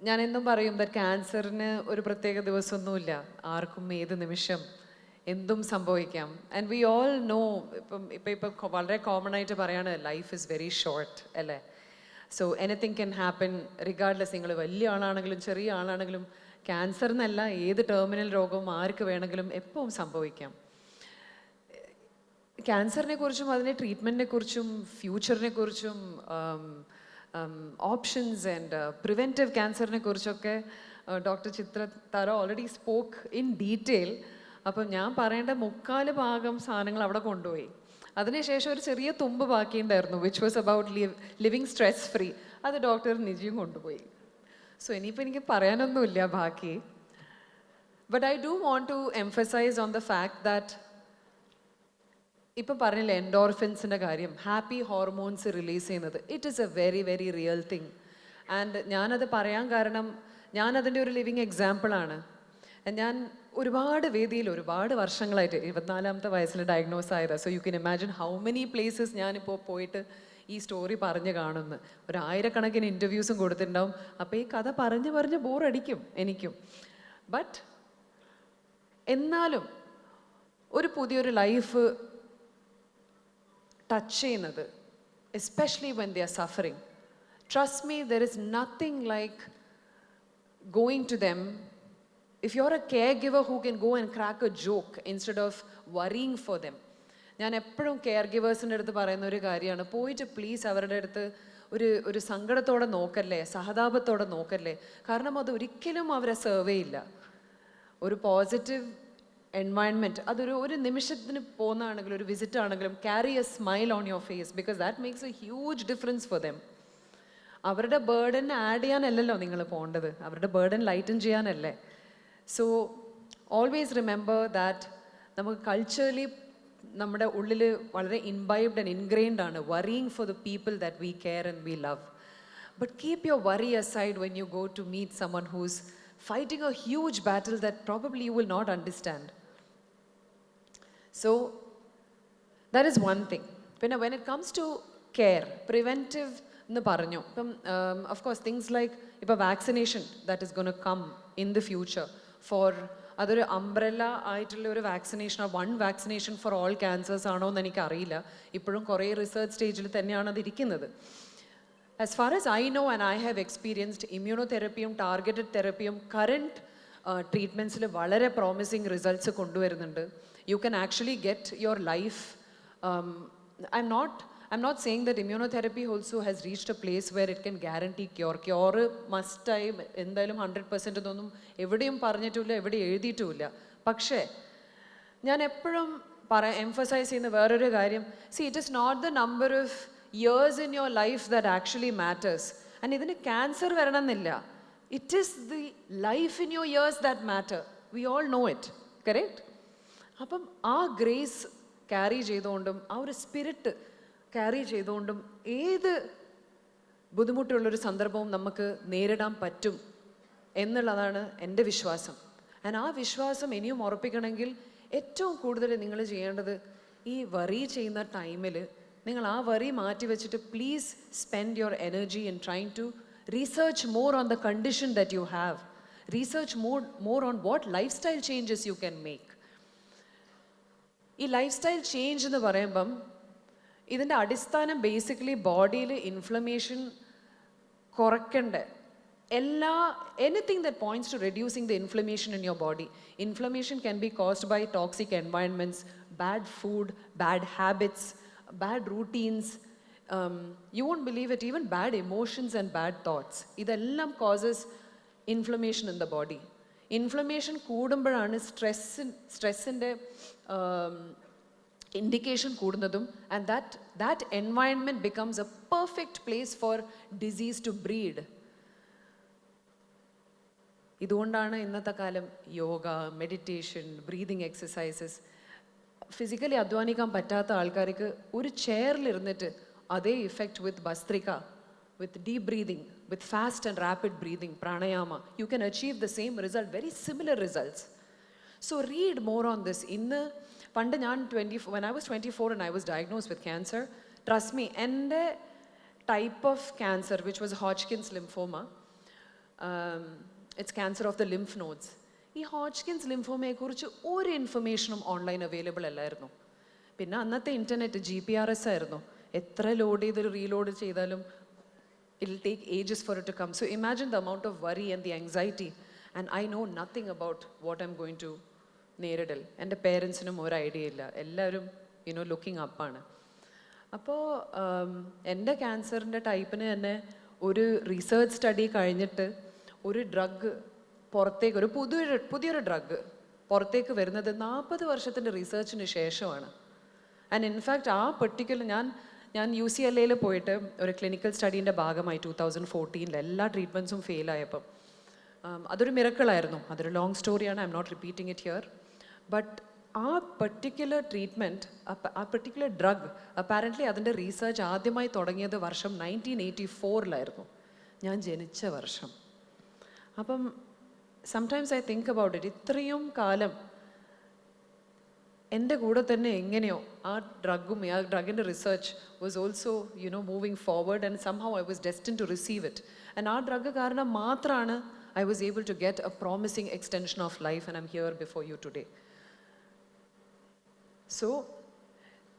ഞാൻ എന്നും പറയും ദാറ്റ് ക്യാൻസറിന് ഒരു പ്രത്യേക ദിവസമൊന്നുമില്ല, ആർക്കും ഏത് നിമിഷം എന്തും സംഭവിക്കാം. ആൻഡ് വി ഓൾ നോ, ഇപ്പം വളരെ കോമൺ ആയിട്ട് പറയാണ് ലൈഫ് ഇസ് വെരി ഷോർട്ട് അല്ലേ. So anything can happen regardless. നിങ്ങൾ വലിയ ആളാണെങ്കിലും ചെറിയ ആളാണെങ്കിലും ക്യാൻസർ എന്നല്ല, ഏത് ടെർമിനൽ രോഗവും ആർക്ക് വേണമെങ്കിലും എപ്പോഴും സംഭവിക്കാം. ക്യാൻസറിനെ കുറിച്ചും അതിൻ്റെ ട്രീറ്റ്മെൻറ്റിനെ കുറിച്ചും ഫ്യൂച്ചറിനെ കുറിച്ചും ഓപ്ഷൻസ് ആൻഡ് പ്രിവെൻറ്റീവ് ക്യാൻസറിനെ കുറിച്ചൊക്കെ doctor Chitra Tara already spoke in detail. അപ്പം ഞാൻ പറയേണ്ട 3/4 സാധനങ്ങൾ അവിടെ കൊണ്ടുപോയി. അതിനുശേഷം ഒരു ചെറിയ തുമ്പ് ബാക്കിയുണ്ടായിരുന്നു, which was about living stress free. അത് ഡോക്ടർ നിജിയും കൊണ്ടുപോയി. സോ ഇനിയിപ്പോൾ എനിക്ക് പറയാനൊന്നുമില്ല ബാക്കി. But I do want to emphasize on the fact that ഇപ്പം പറഞ്ഞില്ലേ എൻഡോർഫിൻസിൻ്റെ കാര്യം, ഹാപ്പി ഹോർമോൺസ് റിലീസ് ചെയ്യുന്നത്, it is a very very real thing. And ഞാനത് പറയാൻ കാരണം ഞാനതിൻ്റെ ഒരു ലിവിങ് എക്സാമ്പിളാണ്. ഞാൻ ഒരുപാട് വേദിയിൽ ഒരുപാട് വർഷങ്ങളായിട്ട് 24-ാമത്തെ വയസ്സിൽ ഡയഗ്നോസ് ആയതാണ്. So you can imagine how many places ഞാനിപ്പോൾ പോയിട്ട് ഈ സ്റ്റോറി പറഞ്ഞ് കാണുന്നു. 1000-കണക്കിന് ഇൻ്റർവ്യൂസും കൊടുത്തിട്ടുണ്ടാവും. അപ്പോൾ ഈ കഥ പറഞ്ഞ് ബോറടിക്കും എനിക്കും. ബട്ട് എന്നാലും ഒരു പുതിയൊരു ലൈഫ് ടച്ച് ചെയ്യുന്നത്, especially when they are suffering, trust me, there is nothing like going to them. If you're a caregiver who can go and crack a joke instead of worrying for them. ഞാൻ എപ്പോഴും care ഗിവേഴ്സിൻ്റെ അടുത്ത് പറയുന്ന ഒരു കാര്യമാണ്, പോയിട്ട് please അവരുടെ അടുത്ത് ഒരു സങ്കടത്തോടെ നോക്കല്ലേ, സഹതാപത്തോടെ നോക്കല്ലേ. കാരണം അതൊരിക്കലും അവരെ സെർവ് ചെയ്യില്ല. ഒരു പോസിറ്റീവ് എൻവയൺമെൻറ്റ്, ഒരു നിമിഷത്തിന് പോകുന്നതാണെങ്കിലും ഒരു വിസിറ്റ് ആണെങ്കിലും carry a smile on your face, because that makes a huge difference for them. അവരുടെ ബേർഡൻ ആഡ് ചെയ്യാനല്ലല്ലോ നിങ്ങൾ പോകേണ്ടത്, അവരുടെ ബേർഡൻ ലൈറ്റൻ ചെയ്യാനല്ലേ. സോ ഓൾവേസ് റിമെമ്പർ ദാറ്റ് നമുക്ക് കൾച്ചറലി നമ്മുടെ ഉള്ളിൽ വളരെ ഇൻബൈബ്ഡ് ആൻഡ് ഇൻഗ്രെയിൻഡ് ആണ് worrying for the people that we care and we love. But keep your worry aside when you go to meet someone who's fighting a huge battle that probably you will not understand. So that is one thing. പിന്നെ when it comes to care, preventive എന്ന് പറഞ്ഞു. ഇപ്പം of course things like ഇപ്പോൾ vaccination that is gone to come in the future for, അതൊരു umbrella ആയിട്ടുള്ള ഒരു vaccination, one vaccination for all cancers ആണോ എന്ന് എനിക്കറിയില്ല. ഇപ്പോഴും കുറേ റിസർച്ച് സ്റ്റേജിൽ തന്നെയാണ് അതിരിക്കുന്നത്. As far as I know and I have experienced, ഇമ്മ്യൂണോതെറപ്പിയും ടാർഗറ്റഡ് തെറപ്പിയും കറൻറ്റ് ട്രീറ്റ്മെൻറ്റ്സിൽ വളരെ പ്രോമിസിങ് റിസൾട്ട്സ് കൊണ്ടുവരുന്നുണ്ട്. You can actually get your life. I'm not saying that immunotherapy also has reached a place where it can guarantee cure. Cure മസ്റ്റായി എന്തായാലും 100% എന്നൊന്നും എവിടെയും പറഞ്ഞിട്ടില്ല, എവിടെ എഴുതിയിട്ടുമില്ല. പക്ഷേ ഞാൻ എപ്പോഴും എംഫസൈസ് ചെയ്യുന്ന വേറൊരു കാര്യം, it is not the number of years in your life that actually matters. And ഇതിന് ക്യാൻസർ വരണമെന്നില്ല. It is the life in your years that matter. We all know it, correct? അപ്പം ആ ഗ്രേസ് ക്യാരി ചെയ്തുകൊണ്ടും ആ ഒരു spirit carry ചെയ്തുകൊണ്ടും ഏത് ബുദ്ധിമുട്ടുള്ളൊരു സന്ദർഭവും നമുക്ക് നേരിടാൻ പറ്റും എന്നുള്ളതാണ് എൻ്റെ വിശ്വാസം. ആൻഡ് ആ വിശ്വാസം ഇനിയും ഉറപ്പിക്കണമെങ്കിൽ ഏറ്റവും കൂടുതൽ നിങ്ങൾ ചെയ്യേണ്ടത്, ഈ വറി ചെയ്യുന്ന ടൈമിൽ നിങ്ങൾ ആ വറി മാറ്റി വെച്ചിട്ട് please spend your energy in trying to research more on the condition that you have. Research more on what lifestyle changes you can make. ഈ ലൈഫ് സ്റ്റൈൽ ചേഞ്ച് എന്ന് പറയുമ്പം ഇതിൻ്റെ അടിസ്ഥാനം ബേസിക്കലി ബോഡിയിൽ ഇൻഫ്ലമേഷൻ കുറയ്ക്കണ്ടേ. anything that points to reducing the inflammation in your body. Inflammation can be caused by toxic environments, bad food, bad habits, bad routines. You won't believe it, even bad emotions and bad thoughts. ഇതെല്ലാം causes inflammation in the body. Inflammation കൂടുമ്പോഴാണ് സ്ട്രെസ്സിൻ്റെ indication കൂടുന്നതും, and that environment becomes a perfect place for disease to breed. ഇതുകൊണ്ടാണ് ഇന്നത്തെ കാലം yoga, meditation, breathing exercises. Physically അധ്വാനിക്കാൻ പറ്റാത്ത ആൾക്കാർക്ക് ഒരു ചെയറിലിരുന്നിട്ട് അതേ effect with bhastrika, with deep breathing, with fast and rapid breathing, pranayama, you can achieve the same result, very similar results. So read more on this. ഇന്ന് പണ്ട് ഞാൻ when I was 24 and I was diagnosed with cancer, trust me, എൻ്റെ type of cancer, which was Hodgkin's lymphoma, it's cancer of the lymph nodes. ഈ Hodgkin's ലിംഫോമയെക്കുറിച്ച് ഒരു ഇൻഫർമേഷനും online available അല്ലായിരുന്നു. പിന്നെ അന്നത്തെ internet GPRS ആയിരുന്നു. എത്ര ലോഡ് ചെയ്ത് റീലോഡ് ചെയ്താലും it will take ages for it to come. So imagine the amount of worry and the anxiety. And I know nothing about what I'm going to നേരിടൽ. എൻ്റെ പേരൻസിനും ഒരു idea ഇല്ല. എല്ലാവരും looking അപ്പാണ്. അപ്പോൾ എൻ്റെ ക്യാൻസറിൻ്റെ ടൈപ്പിന് തന്നെ ഒരു റിസർച്ച് സ്റ്റഡി കഴിഞ്ഞിട്ട് ഒരു ഡ്രഗ് പുറത്തേക്ക്, ഒരു പുതിയൊരു ഡ്രഗ് പുറത്തേക്ക് വരുന്നത് 40 വർഷത്തിൻ്റെ റിസർച്ചിന് ശേഷമാണ്. ആൻഡ് ഇൻഫാക്റ്റ് ആ പെർട്ടിക്കുലർ ഞാൻ UCLA പോയിട്ട് ഒരു ക്ലിനിക്കൽ സ്റ്റഡീൻ്റെ ഭാഗമായി 2014 എല്ലാ ട്രീറ്റ്മെൻറ്റ്സും ഫെയിലായപ്പം അതൊരു മിറക്കിളായിരുന്നു. അതൊരു ലോങ് സ്റ്റോറിയാണ്. I'm not repeating it here. But ആ പെർട്ടിക്കുലർ ട്രീറ്റ്മെൻറ്റ്, ആ പെർട്ടിക്കുലർ ഡ്രഗ് അപ്പാരൻ്റ്ലി അതിൻ്റെ റീസർച്ച് ആദ്യമായി തുടങ്ങിയത് വർഷം 1984 ഞാൻ ജനിച്ച വർഷം. അപ്പം sometimes I think about it. ഇത്രയും കാലം എൻ്റെ കൂടെ തന്നെ എങ്ങനെയോ ആ ഡ്രഗിൻ്റെ research was also moving forward and somehow I was destined to receive it. And ആ ഡ്രഗ് കാരണം മാത്രമാണ് I was able to get a promising extension of life and I'm here before you today. So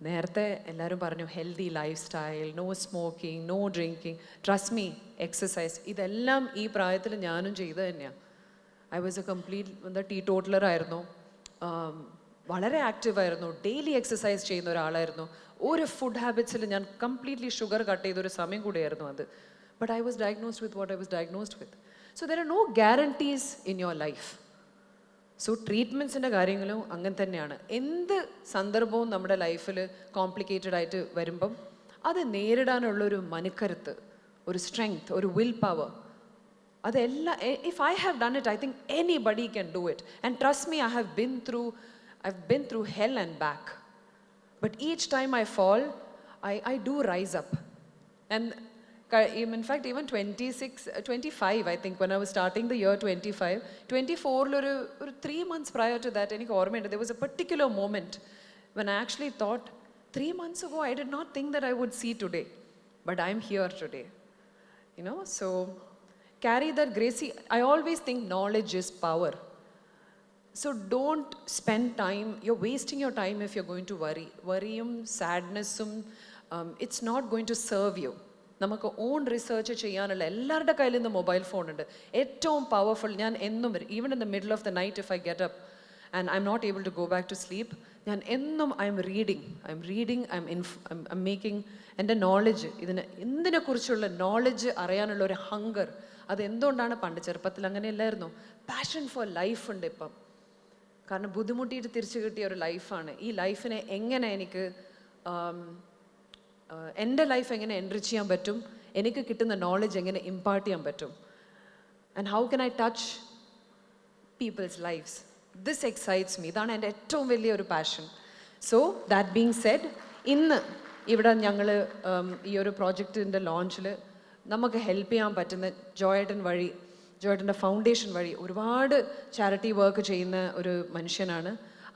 നേരത്തെ എല്ലാവരും പറഞ്ഞു healthy lifestyle, no smoking, no drinking, trust me, exercise, ഇതെല്ലാം ഈ പ്രായത്തിൽ ഞാനും ചെയ്ത് തന്നെയാണ്. ഐ വാസ് എ കംപ്ലീറ്റ് ടീടോട്ടലറായിരുന്നു. വളരെ ആക്റ്റീവായിരുന്നു. ഡെയിലി എക്സസൈസ് ചെയ്യുന്ന ഒരാളായിരുന്നു. ഒരു ഫുഡ് ഹാബിറ്റ്സിൽ ഞാൻ കംപ്ലീറ്റ്ലി ഷുഗർ കട്ട് ചെയ്തൊരു സമയം കൂടിയായിരുന്നു അത്. But I was diagnosed with what I was diagnosed with. So there are no guarantees in your life. So ട്രീറ്റ്മെൻറ്റ്സിൻ്റെ കാര്യങ്ങളും അങ്ങനെ തന്നെയാണ്. എന്ത് സന്ദർഭവും നമ്മുടെ ലൈഫിൽ കോംപ്ലിക്കേറ്റഡ് ആയിട്ട് വരുമ്പം അത് നേരിടാനുള്ളൊരു മനക്കരുത്ത്, ഒരു സ്ട്രെങ്ത്, ഒരു വിൽ പവർ, അതെല്ലാം if I have done it, I think anybody can do it. And trust me, I've been through hell and back. But each time I fall, I do rise up. And in fact, even 25, I think, when I was starting the year 25, 24, 3 months prior to that, there was a particular moment when I actually thought, 3 months ago, I did not think that I would see today. But I'm here today. So carry that grace. I always think knowledge is power. So don't spend time, you're wasting your time if you're going to worry. Worryum, sadnessum, it's not going to serve you. നമുക്ക് on research ചെയ്യാനുള്ള എല്ലാവരുടെ കയ്യിൽ നിന്ന് mobile phone ഉണ്ട്. ഏറ്റവും powerful, ഞാൻ എന്നും even in the middle of the night if I get up and I'm not able to go back to sleep, ഞാൻ എന്നും I'm reading, I'm making എൻ്റെ നോളജ്, എന്തിനെക്കുറിച്ചുള്ള knowledge അറിയാനുള്ള ഒരു ഹങ്കർ. അത് എന്തുകൊണ്ടാണ്? പണ്ട് ചെറുപ്പത്തിൽ അങ്ങനെയല്ലായിരുന്നു. പാഷൻ ഫോർ ലൈഫ് ഉണ്ട് ഇപ്പം. കാരണം ബുദ്ധിമുട്ടിയിട്ട് തിരിച്ചു കിട്ടിയ ഒരു ലൈഫാണ്. ഈ ലൈഫിനെ എങ്ങനെ എനിക്ക് എൻ്റെ ലൈഫ് എങ്ങനെ എൻറിച്ച് ചെയ്യാൻ പറ്റും, എനിക്ക് കിട്ടുന്ന നോളജ് എങ്ങനെ ഇമ്പാർട്ട് ചെയ്യാൻ പറ്റും, and how can I touch people's lifes, this excites me. ഇതാണ് എൻ്റെ ഏറ്റവും വലിയ ഒരു passion. So that being said, ഇന്ന് ഇവിടെ ഞങ്ങൾ ഈ ഒരു പ്രോജക്റ്റിൻ്റെ ലോഞ്ചിൽ നമുക്ക് ഹെൽപ്പ് ചെയ്യാൻ പറ്റുന്ന ജോയേട്ടൻ്റെ ഫൗണ്ടേഷൻ വഴി ഒരുപാട് ചാരിറ്റി വർക്ക് ചെയ്യുന്ന ഒരു മനുഷ്യനാണ്.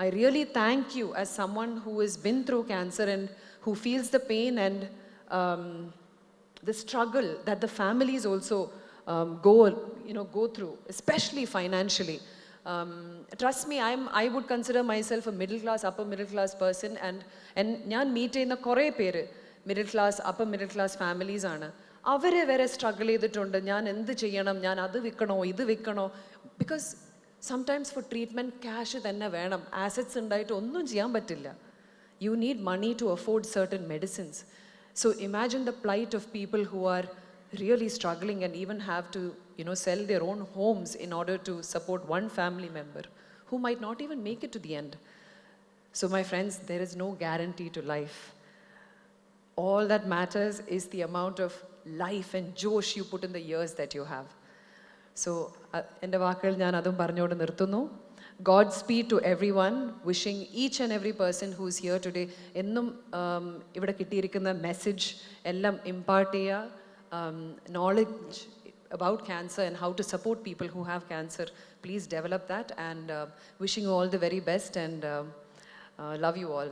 I really thank you as someone who has been through cancer and who feels the pain and the struggle that the families also go through, especially financially. Trust me, I would consider myself a upper middle class person, and ഞാൻ meet ചെയ്യുന്ന കുറേ പേര് upper middle class families ആണ്. അവരെ വരെ struggle ചെയ്തിട്ടുണ്ട്. ഞാൻ എന്ത് ചെയ്യണം, ഞാൻ അത് വിൽക്കണോ ഇത് വിൽക്കണോ? Because sometimes for treatment cash തന്നെ വേണം. ആസറ്റ്സ് ഉണ്ടായിട്ട് ഒന്നും ചെയ്യാൻ പറ്റില്ല. You need money to afford certain medicines. So imagine the plight of people who are really struggling and even have to sell their own homes in order to support one family member who might not even make it to the end. So my friends, there is no guarantee to life. All that matters is the amount of life and josh you put in the years that you have. So എൻ്റെ വാക്കുകൾ ഞാൻ അതും പറഞ്ഞുകൊണ്ട് നിർത്തുന്നു. Godspeed to everyone, wishing each and every person who is here today, എന്നും ഇവിടെ കിട്ടിയിരിക്കുന്ന message എല്ലാം ഇമ്പാർട്ട് ചെയ്യുക. Knowledge about cancer and how to support people who have cancer, please develop that, and wishing you all the very best, and love you all.